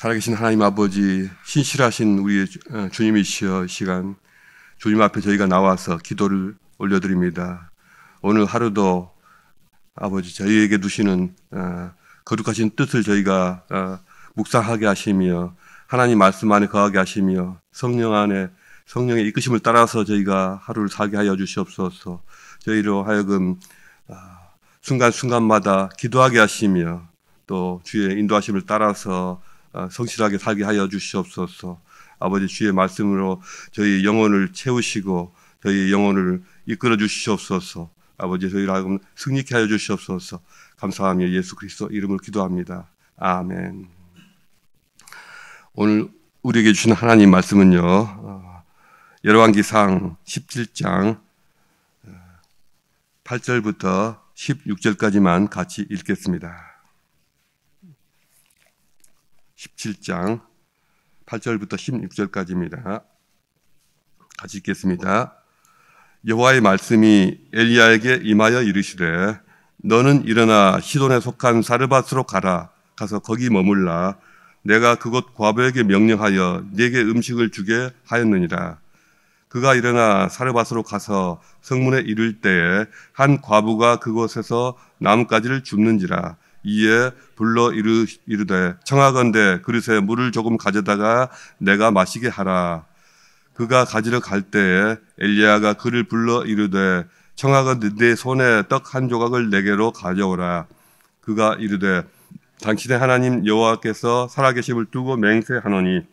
살아계신 하나님 아버지, 신실하신 우리 주님이시여 시간, 주님 앞에 저희가 나와서 기도를 올려드립니다. 오늘 하루도 아버지 저희에게 두시는 거룩하신 뜻을 저희가 묵상하게 하시며 하나님 말씀 안에 거하게 하시며 성령의 이끄심을 따라서 저희가 하루를 살게 하여 주시옵소서. 저희로 하여금 순간순간마다 기도하게 하시며 또 주의 인도하심을 따라서 성실하게 살게 하여 주시옵소서. 아버지, 주의 말씀으로 저희 영혼을 채우시고 저희 영혼을 이끌어 주시옵소서. 아버지, 저희를 하여금 승리케 하여 주시옵소서. 감사하며 예수 그리스도 이름으로 기도합니다. 아멘. 오늘 우리에게 주신 하나님 말씀은요, 열왕기상 17장 8절부터 16절까지만 같이 읽겠습니다. 17장 8절부터 16절까지입니다. 같이 읽겠습니다. 여호와의 말씀이 엘리야에게 임하여 이르시되 너는 일어나 시돈에 속한 사르밧으로 가서 거기 머물라. 내가 그곳 과부에게 명령하여 네게 음식을 주게 하였느니라. 그가 일어나 사르밧으로 가서 성문에 이를 때에 한 과부가 그곳에서 나뭇가지를 줍는지라. 이에 불러 이르되 청하건대 그릇에 물을 조금 가져다가 내가 마시게 하라. 그가 가지러 갈 때에 엘리야가 그를 불러 이르되 청하건대 내 손에 떡 한 조각을 내게로 가져오라. 그가 이르되 당신의 하나님 여호와께서 살아계심을 두고 맹세하노니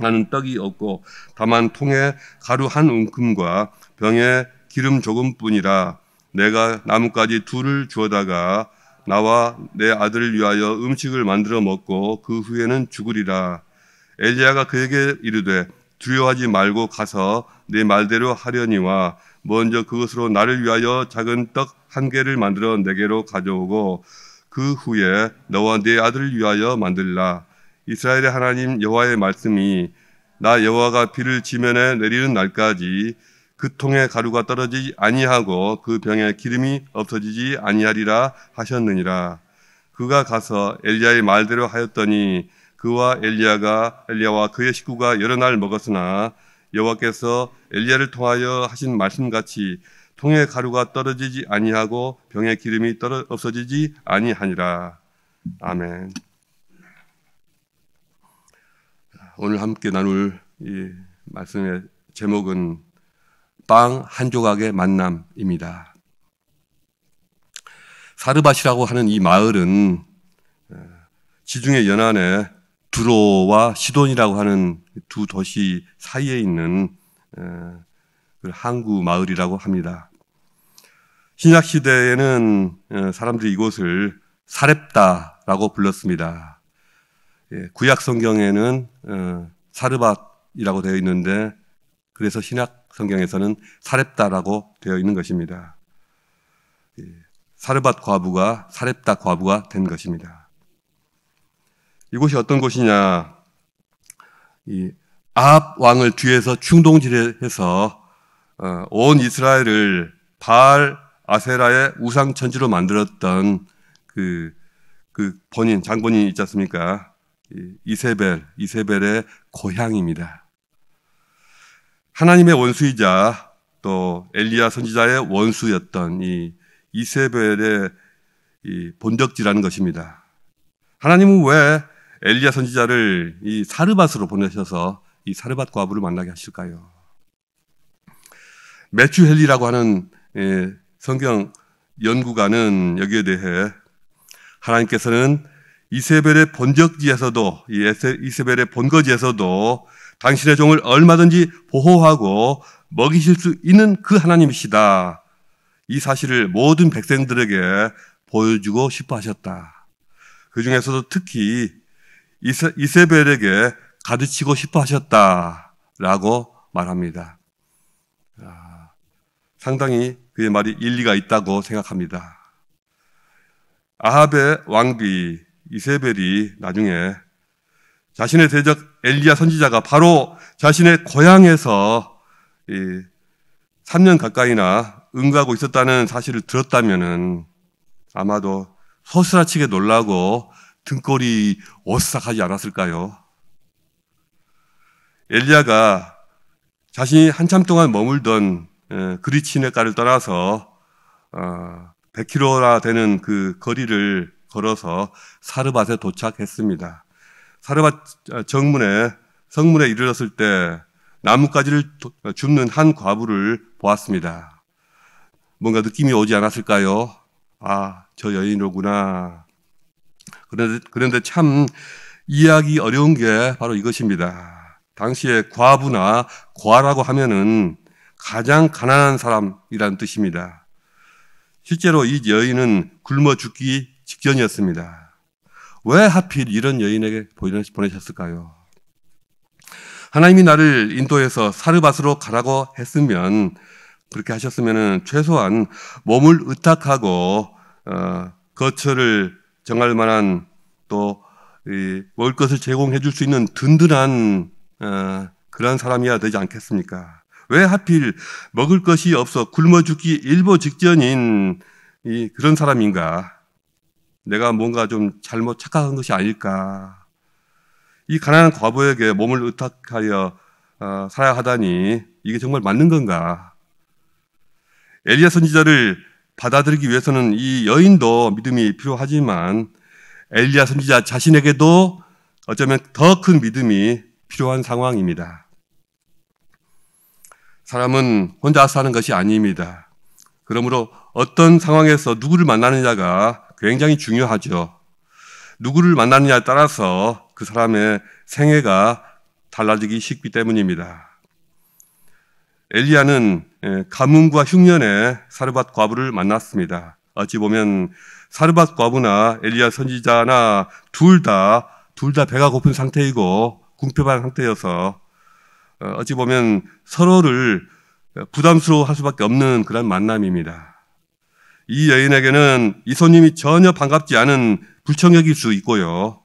나는 떡이 없고 다만 통에 가루 한 움큼과 병에 기름 조금뿐이라. 내가 나뭇가지 둘을 주어다가 나와 내 아들을 위하여 음식을 만들어 먹고 그 후에는 죽으리라. 엘리야가 그에게 이르되 두려워하지 말고 가서 내 말대로 하려니와 먼저 그것으로 나를 위하여 작은 떡 한 개를 만들어 내게로 가져오고 그 후에 너와 네 아들을 위하여 만들라. 이스라엘의 하나님 여호와의 말씀이 나 여호와가 비를 지면에 내리는 날까지 그 통에 가루가 떨어지지 아니하고 그 병에 기름이 없어지지 아니하리라 하셨느니라. 그가 가서 엘리야의 말대로 하였더니 그와 엘리야와 그의 식구가 여러 날 먹었으나 여호와께서 엘리야를 통하여 하신 말씀같이 통에 가루가 떨어지지 아니하고 병에 기름이 없어지지 아니하니라. 아멘. 오늘 함께 나눌 이 말씀의 제목은 빵 한 조각의 만남입니다. 사르밧이라고 하는 이 마을은 지중해 연안에 두로와 시돈이라고 하는 두 도시 사이에 있는 항구 마을이라고 합니다. 신약 시대에는 사람들이 이곳을 사렙다라고 불렀습니다. 구약 성경에는 사르밧이라고 되어 있는데 그래서 신약 성경에서는 사렙다라고 되어 있는 것입니다. 사르밧 과부가 사렙다 과부가 된 것입니다. 이곳이 어떤 곳이냐? 아합 왕을 뒤에서 충동질해서 온 이스라엘을 바알 아세라의 우상 천지로 만들었던 그 본인 장본인이 있지 않습니까? 이세벨의 고향입니다. 하나님의 원수이자 또 엘리야 선지자의 원수였던 이 이세벨의 이 본적지라는 것입니다. 하나님은 왜 엘리야 선지자를 이 사르밧으로 보내셔서 이 사르밧 과부를 만나게 하실까요? 매튜 헨리라고 하는 성경 연구가는 여기에 대해 하나님께서는 이세벨의 본적지에서도 이세벨의 본거지에서도 당신의 종을 얼마든지 보호하고 먹이실 수 있는 그 하나님이시다. 이 사실을 모든 백성들에게 보여주고 싶어 하셨다. 그 중에서도 특히 이세벨에게 가르치고 싶어 하셨다라고 말합니다. 상당히 그의 말이 일리가 있다고 생각합니다. 아합의 왕비 이세벨이 나중에 자신의 대적 엘리야 선지자가 바로 자신의 고향에서 3년 가까이나 응가하고 있었다는 사실을 들었다면은 아마도 소스라치게 놀라고 등골이 오싹하지 않았을까요? 엘리야가 자신이 한참 동안 머물던 그리치네가를 떠나서 100km나 되는 그 거리를 걸어서 사르밧에 도착했습니다. 사르밧 성문에 이르렀을 때 나뭇가지를 줍는 한 과부를 보았습니다. 뭔가 느낌이 오지 않았을까요? 아, 저 여인이로구나. 그런데 참 이해하기 어려운 게 바로 이것입니다. 당시에 과부나 과라고 하면은 가장 가난한 사람이라는 뜻입니다. 실제로 이 여인은 굶어 죽기 직전이었습니다. 왜 하필 이런 여인에게 보내셨을까요? 하나님이 나를 인도해서 사르밧으로 가라고 했으면, 그렇게 하셨으면 최소한 몸을 의탁하고 거처를 정할 만한, 또 먹을 것을 제공해 줄 수 있는 든든한 그런 사람이어야 되지 않겠습니까? 왜 하필 먹을 것이 없어 굶어 죽기 일보 직전인 그런 사람인가? 내가 뭔가 좀 잘못 착각한 것이 아닐까? 이 가난한 과부에게 몸을 의탁하여 살아야 하다니, 이게 정말 맞는 건가? 엘리야 선지자를 받아들이기 위해서는 이 여인도 믿음이 필요하지만 엘리야 선지자 자신에게도 어쩌면 더 큰 믿음이 필요한 상황입니다. 사람은 혼자 사는 것이 아닙니다. 그러므로 어떤 상황에서 누구를 만나느냐가 굉장히 중요하죠. 누구를 만나느냐에 따라서 그 사람의 생애가 달라지기 쉽기 때문입니다. 엘리야는 가뭄과 흉년에 사르밧 과부를 만났습니다. 어찌 보면 사르밧 과부나 엘리야 선지자나 둘 다 배가 고픈 상태이고 궁핍한 상태여서 어찌 보면 서로를 부담스러워할 수밖에 없는 그런 만남입니다. 이 여인에게는 이 손님이 전혀 반갑지 않은 불청객일 수 있고요.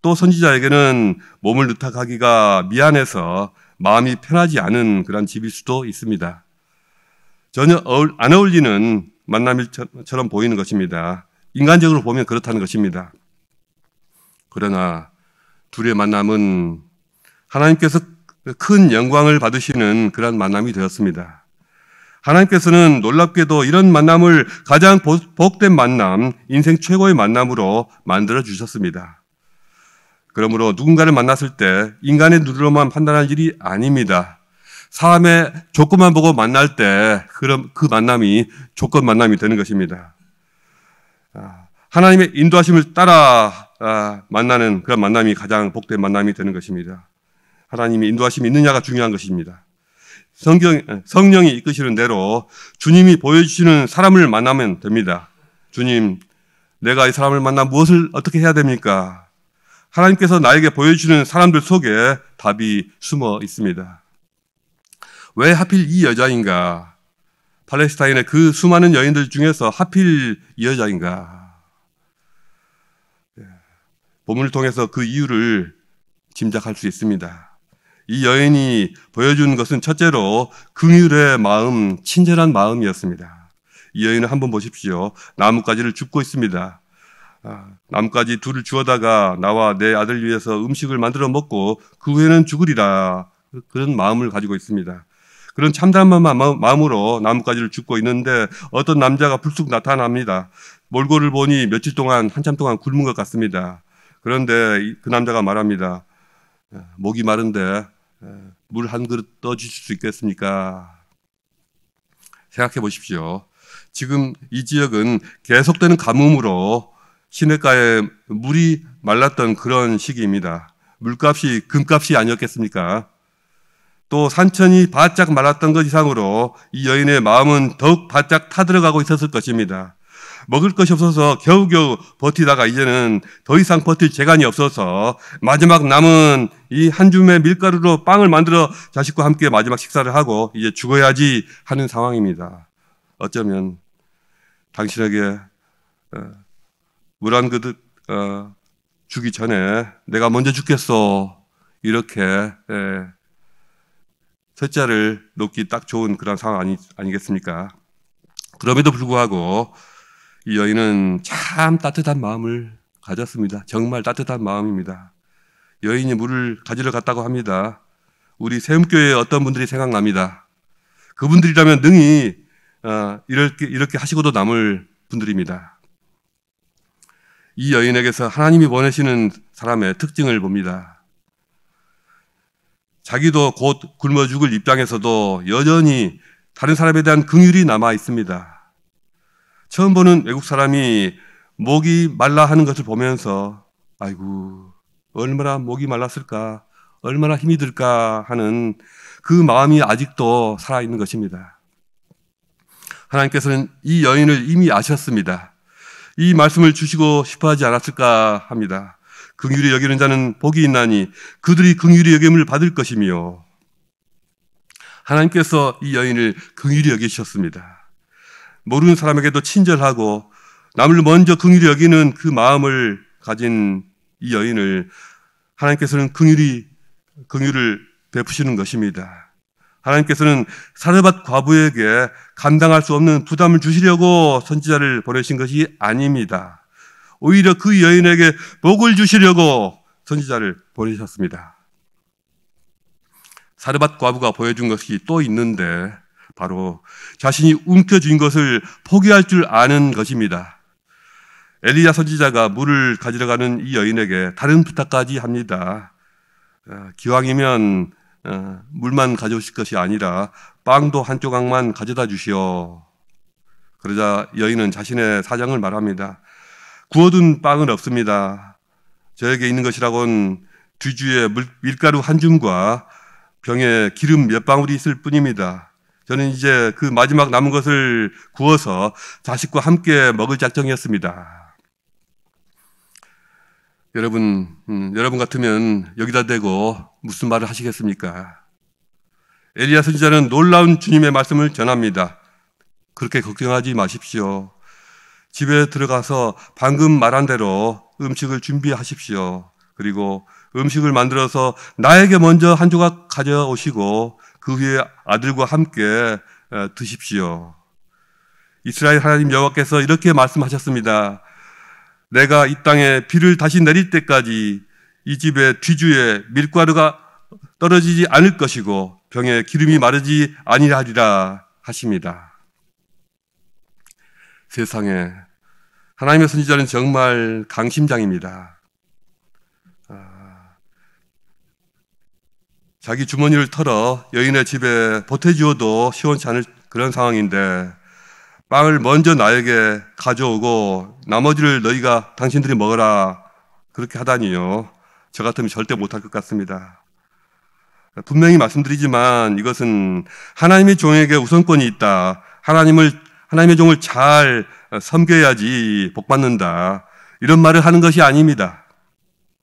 또 선지자에게는 몸을 의탁하기가 미안해서 마음이 편하지 않은 그런 집일 수도 있습니다. 전혀 안 어울리는 만남일처럼 보이는 것입니다. 인간적으로 보면 그렇다는 것입니다. 그러나 둘의 만남은 하나님께서 큰 영광을 받으시는 그런 만남이 되었습니다. 하나님께서는 놀랍게도 이런 만남을 가장 복된 만남, 인생 최고의 만남으로 만들어 주셨습니다. 그러므로 누군가를 만났을 때 인간의 눈으로만 판단할 일이 아닙니다. 사람의 조건만 보고 만날 때 그럼 그 만남이 조건 만남이 되는 것입니다. 하나님의 인도하심을 따라 만나는 그런 만남이 가장 복된 만남이 되는 것입니다. 하나님의 인도하심이 있느냐가 중요한 것입니다. 성령이 이끄시는 대로 주님이 보여주시는 사람을 만나면 됩니다. 주님, 내가 이 사람을 만나 무엇을 어떻게 해야 됩니까? 하나님께서 나에게 보여주시는 사람들 속에 답이 숨어 있습니다. 왜 하필 이 여자인가? 팔레스타인의 그 수많은 여인들 중에서 하필 이 여자인가? 본문을 통해서 그 이유를 짐작할 수 있습니다. 이 여인이 보여준 것은 첫째로 긍휼의 마음, 친절한 마음이었습니다. 이 여인을 한번 보십시오. 나뭇가지를 줍고 있습니다. 나뭇가지 둘을 주워다가 나와 내 아들 위해서 음식을 만들어 먹고 그 후에는 죽으리라. 그런 마음을 가지고 있습니다. 그런 참담한 마음으로 나뭇가지를 줍고 있는데 어떤 남자가 불쑥 나타납니다. 몰골을 보니 며칠 동안 한참 동안 굶은 것 같습니다. 그런데 그 남자가 말합니다. 목이 마른데 물 한 그릇 떠주실 수 있겠습니까? 생각해 보십시오. 지금 이 지역은 계속되는 가뭄으로 시냇가에 물이 말랐던 그런 시기입니다. 물값이 금값이 아니었겠습니까? 또 산천이 바짝 말랐던 것 이상으로 이 여인의 마음은 더욱 바짝 타들어가고 있었을 것입니다. 먹을 것이 없어서 겨우겨우 버티다가 이제는 더 이상 버틸 재간이 없어서 마지막 남은 이 한 줌의 밀가루로 빵을 만들어 자식과 함께 마지막 식사를 하고 이제 죽어야지 하는 상황입니다. 어쩌면 당신에게 물 한 그릇 주기 전에 내가 먼저 죽겠어 이렇게 셋자를 놓기 딱 좋은 그런 상황 아니겠습니까? 그럼에도 불구하고 이 여인은 참 따뜻한 마음을 가졌습니다. 정말 따뜻한 마음입니다. 여인이 물을 가지러 갔다고 합니다. 우리 세움교회의 어떤 분들이 생각납니다. 그분들이라면 능히 이렇게 하시고도 남을 분들입니다. 이 여인에게서 하나님이 보내시는 사람의 특징을 봅니다. 자기도 곧 굶어 죽을 입장에서도 여전히 다른 사람에 대한 긍휼이 남아 있습니다. 처음 보는 외국 사람이 목이 말라 하는 것을 보면서 아이고 얼마나 목이 말랐을까, 얼마나 힘이 들까 하는 그 마음이 아직도 살아있는 것입니다. 하나님께서는 이 여인을 이미 아셨습니다. 이 말씀을 주시고 싶어 하지 않았을까 합니다. 긍휼히 여기는 자는 복이 있나니 그들이 긍휼히 여김을 받을 것이며, 하나님께서 이 여인을 긍휼히 여기셨습니다. 모르는 사람에게도 친절하고 남을 먼저 긍휼히 여기는 그 마음을 가진 이 여인을 하나님께서는 긍휼을 베푸시는 것입니다. 하나님께서는 사르밧 과부에게 감당할 수 없는 부담을 주시려고 선지자를 보내신 것이 아닙니다. 오히려 그 여인에게 복을 주시려고 선지자를 보내셨습니다. 사르밧 과부가 보여준 것이 또 있는데 바로 자신이 움켜쥔 것을 포기할 줄 아는 것입니다. 엘리야 선지자가 물을 가지러 가는 이 여인에게 다른 부탁까지 합니다. 기왕이면 물만 가져오실 것이 아니라 빵도 한 조각만 가져다 주시오. 그러자 여인은 자신의 사정을 말합니다. 구워둔 빵은 없습니다. 저에게 있는 것이라곤 뒤주에 밀가루 한 줌과 병에 기름 몇 방울이 있을 뿐입니다. 저는 이제 그 마지막 남은 것을 구워서 자식과 함께 먹을 작정이었습니다. 여러분 같으면 여기다 대고 무슨 말을 하시겠습니까? 엘리야 선지자는 놀라운 주님의 말씀을 전합니다. 그렇게 걱정하지 마십시오. 집에 들어가서 방금 말한 대로 음식을 준비하십시오. 그리고 음식을 만들어서 나에게 먼저 한 조각 가져오시고 그 후에 아들과 함께 드십시오. 이스라엘 하나님 여호와께서 이렇게 말씀하셨습니다. 내가 이 땅에 비를 다시 내릴 때까지 이 집의 뒤주에 밀가루가 떨어지지 않을 것이고 병에 기름이 마르지 아니하리라 하십니다. 세상에 하나님의 선지자는 정말 강심장입니다. 자기 주머니를 털어 여인의 집에 보태주어도 시원치 않을 그런 상황인데 빵을 먼저 나에게 가져오고 나머지를 당신들이 먹어라 그렇게 하다니요. 저 같으면 절대 못할 것 같습니다. 분명히 말씀드리지만 이것은 하나님의 종에게 우선권이 있다. 하나님의 종을 잘 섬겨야지 복받는다. 이런 말을 하는 것이 아닙니다.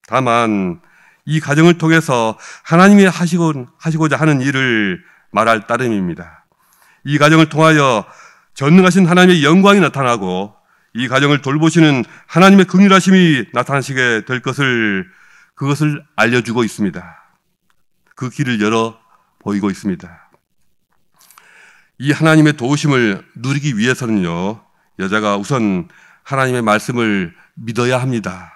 다만 이 가정을 통해서 하나님이 하시고자 하는 일을 말할 따름입니다. 이 가정을 통하여 전능하신 하나님의 영광이 나타나고 이 가정을 돌보시는 하나님의 긍휼하심이 나타나시게 될 그것을 알려주고 있습니다. 그 길을 열어 보이고 있습니다. 이 하나님의 도우심을 누리기 위해서는요, 여자가 우선 하나님의 말씀을 믿어야 합니다.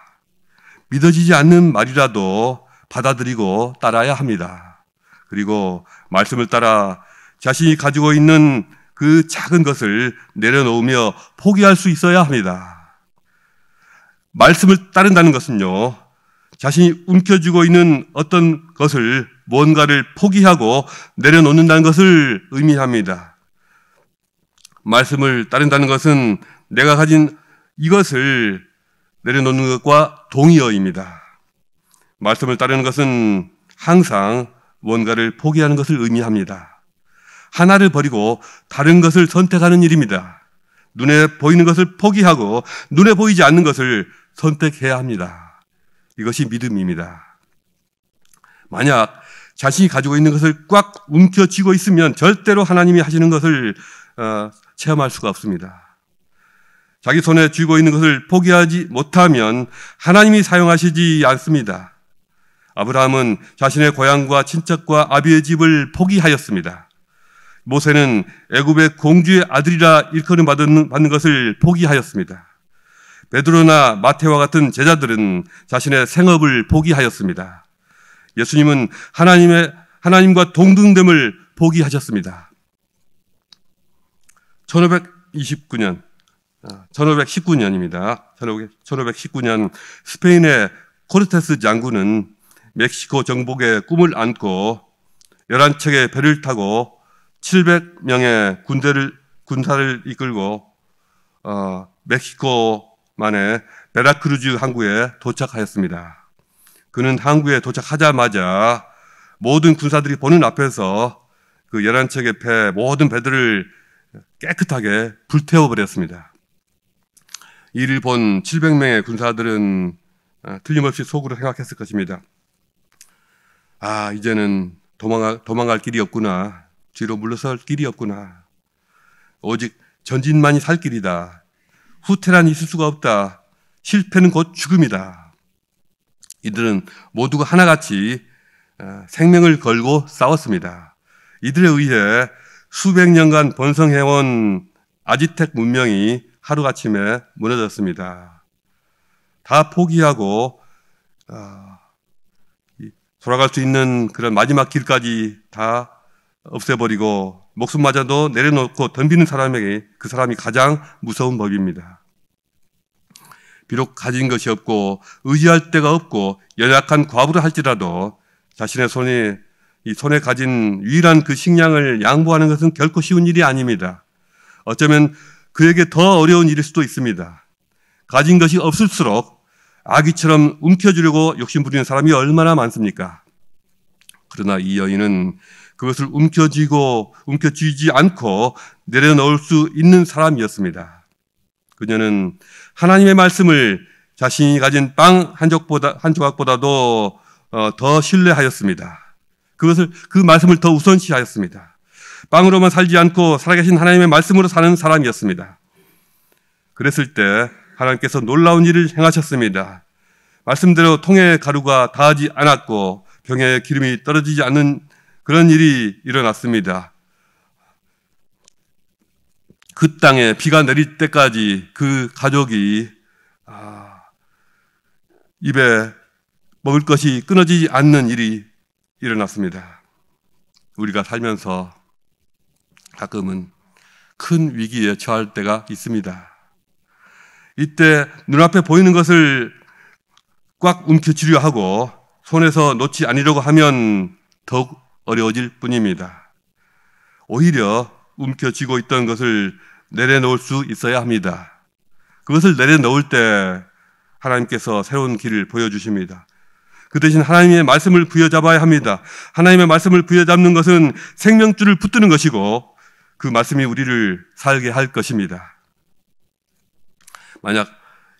믿어지지 않는 말이라도 받아들이고 따라야 합니다. 그리고 말씀을 따라 자신이 가지고 있는 그 작은 것을 내려놓으며 포기할 수 있어야 합니다. 말씀을 따른다는 것은요, 자신이 움켜쥐고 있는 어떤 것을 뭔가를 포기하고 내려놓는다는 것을 의미합니다. 말씀을 따른다는 것은 내가 가진 이것을 내려놓는 것과 동의어입니다. 말씀을 따르는 것은 항상 뭔가를 포기하는 것을 의미합니다. 하나를 버리고 다른 것을 선택하는 일입니다. 눈에 보이는 것을 포기하고 눈에 보이지 않는 것을 선택해야 합니다. 이것이 믿음입니다. 만약 자신이 가지고 있는 것을 꽉 움켜쥐고 있으면 절대로 하나님이 하시는 것을 체험할 수가 없습니다. 자기 손에 쥐고 있는 것을 포기하지 못하면 하나님이 사용하시지 않습니다. 아브라함은 자신의 고향과 친척과 아비의 집을 포기하였습니다. 모세는 애굽의 공주의 아들이라 일컬음 받는 것을 포기하였습니다. 베드로나 마테와 같은 제자들은 자신의 생업을 포기하였습니다. 예수님은 하나님과 동등됨을 포기하셨습니다. 1519년입니다. 1519년 스페인의 코르테스 장군은 멕시코 정복의 꿈을 안고 11척의 배를 타고 700명의 군사를 이끌고 멕시코만의 베라크루즈 항구에 도착하였습니다. 그는 항구에 도착하자마자 모든 군사들이 보는 앞에서 그 11척의 배, 모든 배들을 깨끗하게 불태워버렸습니다. 이를 본 700명의 군사들은 틀림없이 속으로 생각했을 것입니다. 아, 이제는 도망갈 길이 없구나. 뒤로 물러설 길이 없구나. 오직 전진만이 살 길이다. 후퇴란 있을 수가 없다. 실패는 곧 죽음이다. 이들은 모두가 하나같이 생명을 걸고 싸웠습니다. 이들에 의해 수백 년간 번성해온 아지텍 문명이 하루아침에 무너졌습니다. 다 포기하고 돌아갈 수 있는 그런 마지막 길까지 다 없애버리고 목숨마저도 내려놓고 덤비는 사람에게 그 사람이 가장 무서운 법입니다. 비록 가진 것이 없고 의지할 데가 없고 연약한 과부를 할지라도 자신의 손에 가진 유일한 그 식량을 양보하는 것은 결코 쉬운 일이 아닙니다. 어쩌면 그에게 더 어려운 일일 수도 있습니다. 가진 것이 없을수록 아기처럼 움켜쥐려고 욕심부리는 사람이 얼마나 많습니까? 그러나 이 여인은 그것을 움켜쥐지 않고 내려놓을 수 있는 사람이었습니다. 그녀는 하나님의 말씀을 자신이 가진 빵 한 조각보다도 더 신뢰하였습니다. 그 말씀을 더 우선시하였습니다. 빵으로만 살지 않고 살아계신 하나님의 말씀으로 사는 사람이었습니다. 그랬을 때 하나님께서 놀라운 일을 행하셨습니다. 말씀대로 통에 가루가 닿지 않았고 병에 기름이 떨어지지 않는 그런 일이 일어났습니다. 그 땅에 비가 내릴 때까지 그 가족이 입에 먹을 것이 끊어지지 않는 일이 일어났습니다. 우리가 살면서 가끔은 큰 위기에 처할 때가 있습니다. 이때 눈앞에 보이는 것을 꽉 움켜쥐려 하고 손에서 놓지 않으려고 하면 더욱 어려워질 뿐입니다. 오히려 움켜쥐고 있던 것을 내려놓을 수 있어야 합니다. 그것을 내려놓을 때 하나님께서 새로운 길을 보여주십니다. 그 대신 하나님의 말씀을 부여잡아야 합니다. 하나님의 말씀을 부여잡는 것은 생명줄을 붙드는 것이고 그 말씀이 우리를 살게 할 것입니다. 만약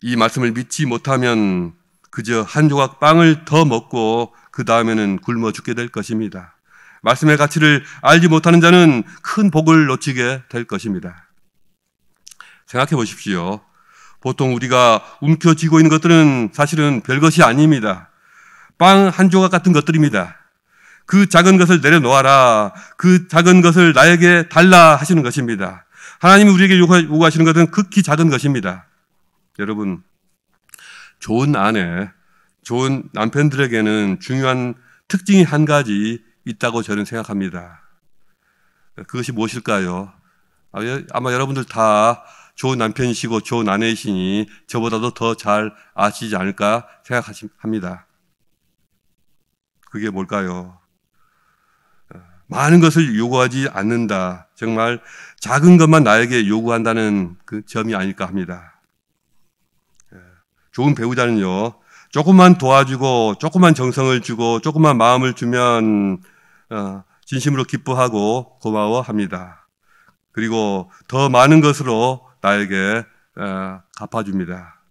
이 말씀을 믿지 못하면 그저 한 조각 빵을 더 먹고 그 다음에는 굶어 죽게 될 것입니다. 말씀의 가치를 알지 못하는 자는 큰 복을 놓치게 될 것입니다. 생각해 보십시오. 보통 우리가 움켜쥐고 있는 것들은 사실은 별것이 아닙니다. 빵 한 조각 같은 것들입니다. 그 작은 것을 내려놓아라. 그 작은 것을 나에게 달라 하시는 것입니다. 하나님이 우리에게 요구하시는 것은 극히 작은 것입니다. 여러분, 좋은 아내, 좋은 남편들에게는 중요한 특징이 한 가지 있다고 저는 생각합니다. 그것이 무엇일까요? 아마 여러분들 다 좋은 남편이시고 좋은 아내이시니 저보다도 더 잘 아시지 않을까 생각합니다. 그게 뭘까요? 많은 것을 요구하지 않는다. 정말 작은 것만 나에게 요구한다는 그 점이 아닐까 합니다. 좋은 배우자는요, 조금만 도와주고 조금만 정성을 주고 조금만 마음을 주면 진심으로 기뻐하고 고마워합니다. 그리고 더 많은 것으로 나에게 갚아줍니다.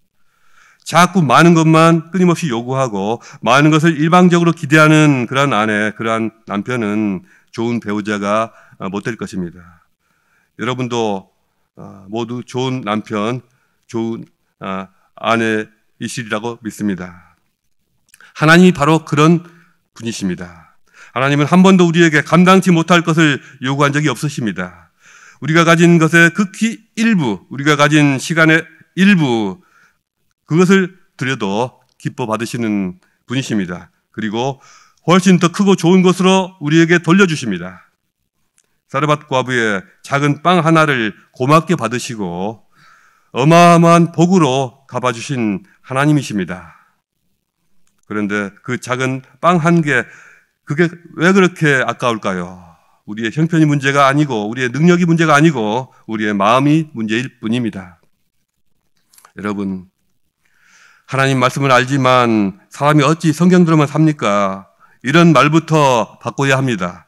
자꾸 많은 것만 끊임없이 요구하고 많은 것을 일방적으로 기대하는 그러한 아내, 그러한 남편은 좋은 배우자가 못 될 것입니다. 여러분도 모두 좋은 남편, 좋은 아내이시리라고 믿습니다. 하나님이 바로 그런 분이십니다. 하나님은 한 번도 우리에게 감당치 못할 것을 요구한 적이 없으십니다. 우리가 가진 것의 극히 일부, 우리가 가진 시간의 일부, 그것을 드려도 기뻐 받으시는 분이십니다. 그리고 훨씬 더 크고 좋은 것으로 우리에게 돌려주십니다. 사르밧 과부의 작은 빵 하나를 고맙게 받으시고 어마어마한 복으로 갚아주신 하나님이십니다. 그런데 그 작은 빵 한 개, 그게 왜 그렇게 아까울까요? 우리의 형편이 문제가 아니고 우리의 능력이 문제가 아니고 우리의 마음이 문제일 뿐입니다. 여러분, 하나님 말씀을 알지만 사람이 어찌 성경대로만 삽니까? 이런 말부터 바꿔야 합니다.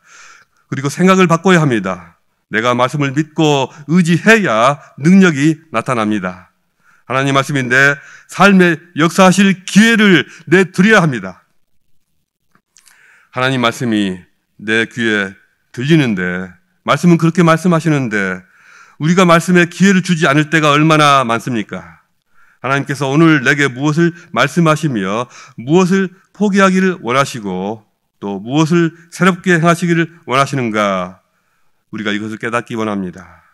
그리고 생각을 바꿔야 합니다. 내가 말씀을 믿고 의지해야 능력이 나타납니다. 하나님 말씀이 내 삶에 역사하실 기회를 내드려야 합니다. 하나님 말씀이 내 귀에 들리는데, 말씀은 그렇게 말씀하시는데 우리가 말씀에 기회를 주지 않을 때가 얼마나 많습니까? 하나님께서 오늘 내게 무엇을 말씀하시며 무엇을 포기하기를 원하시고 또 무엇을 새롭게 행하시기를 원하시는가, 우리가 이것을 깨닫기 원합니다.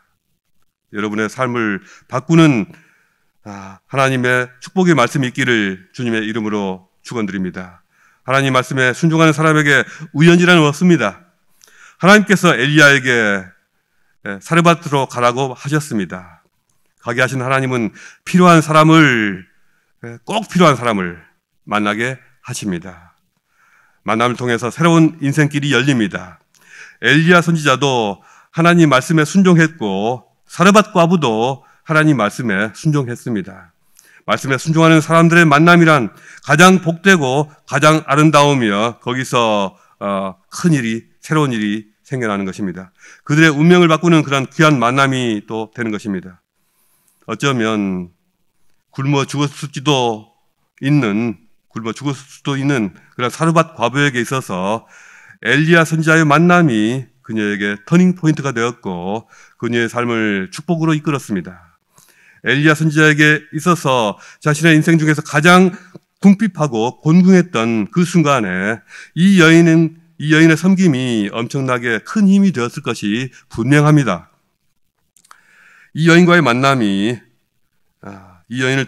여러분의 삶을 바꾸는 하나님의 축복의 말씀이 있기를 주님의 이름으로 축원드립니다. 하나님 말씀에 순종하는 사람에게 우연이라는 없습니다. 하나님께서 엘리야에게 사르밧으로 가라고 하셨습니다. 가게 하신 하나님은 필요한 사람을, 꼭 필요한 사람을 만나게 하십니다. 만남을 통해서 새로운 인생길이 열립니다. 엘리야 선지자도 하나님 말씀에 순종했고 사르밧 과부도 하나님 말씀에 순종했습니다. 말씀에 순종하는 사람들의 만남이란 가장 복되고 가장 아름다우며 거기서 큰 일이, 새로운 일이 생겨나는 것입니다. 그들의 운명을 바꾸는 그런 귀한 만남이 또 되는 것입니다. 어쩌면 굶어 죽었을 수도 있는 그런 사르밧 과부에게 있어서 엘리야 선지자의 만남이 그녀에게 터닝 포인트가 되었고 그녀의 삶을 축복으로 이끌었습니다. 엘리야 선지자에게 있어서 자신의 인생 중에서 가장 궁핍하고 곤궁했던 그 순간에 이 여인의 섬김이 엄청나게 큰 힘이 되었을 것이 분명합니다. 이 여인과의 만남이, 이 여인을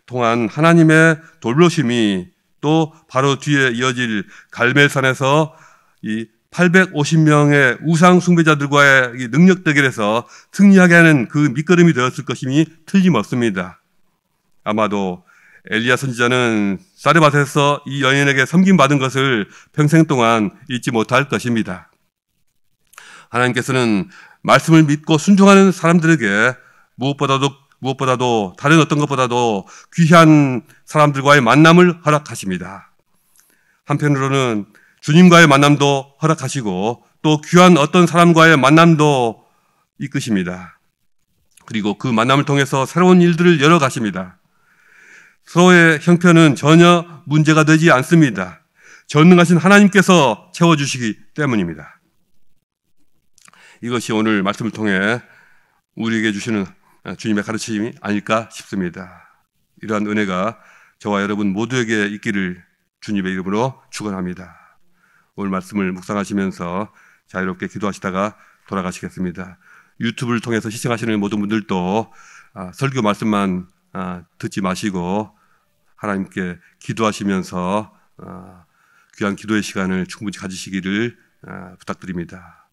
통한 하나님의 돌보심이 또 바로 뒤에 이어질 갈멜산에서 이 850명의 우상 숭배자들과의 능력 대결에서 승리하게 하는 그 밑거름이 되었을 것임이 틀림없습니다. 아마도 엘리야 선지자는 사르밧에서 이 여인에게 섬김받은 것을 평생 동안 잊지 못할 것입니다. 하나님께서는 말씀을 믿고 순종하는 사람들에게 무엇보다도 다른 어떤 것보다도 귀한 사람들과의 만남을 허락하십니다. 한편으로는 주님과의 만남도 허락하시고 또 귀한 어떤 사람과의 만남도 이끄십니다. 그리고 그 만남을 통해서 새로운 일들을 열어가십니다. 서로의 형편은 전혀 문제가 되지 않습니다. 전능하신 하나님께서 채워주시기 때문입니다. 이것이 오늘 말씀을 통해 우리에게 주시는 주님의 가르침이 아닐까 싶습니다. 이러한 은혜가 저와 여러분 모두에게 있기를 주님의 이름으로 축원합니다. 오늘 말씀을 묵상하시면서 자유롭게 기도하시다가 돌아가시겠습니다. 유튜브를 통해서 시청하시는 모든 분들도 설교 말씀만 듣지 마시고 하나님께 기도하시면서 귀한 기도의 시간을 충분히 가지시기를 부탁드립니다.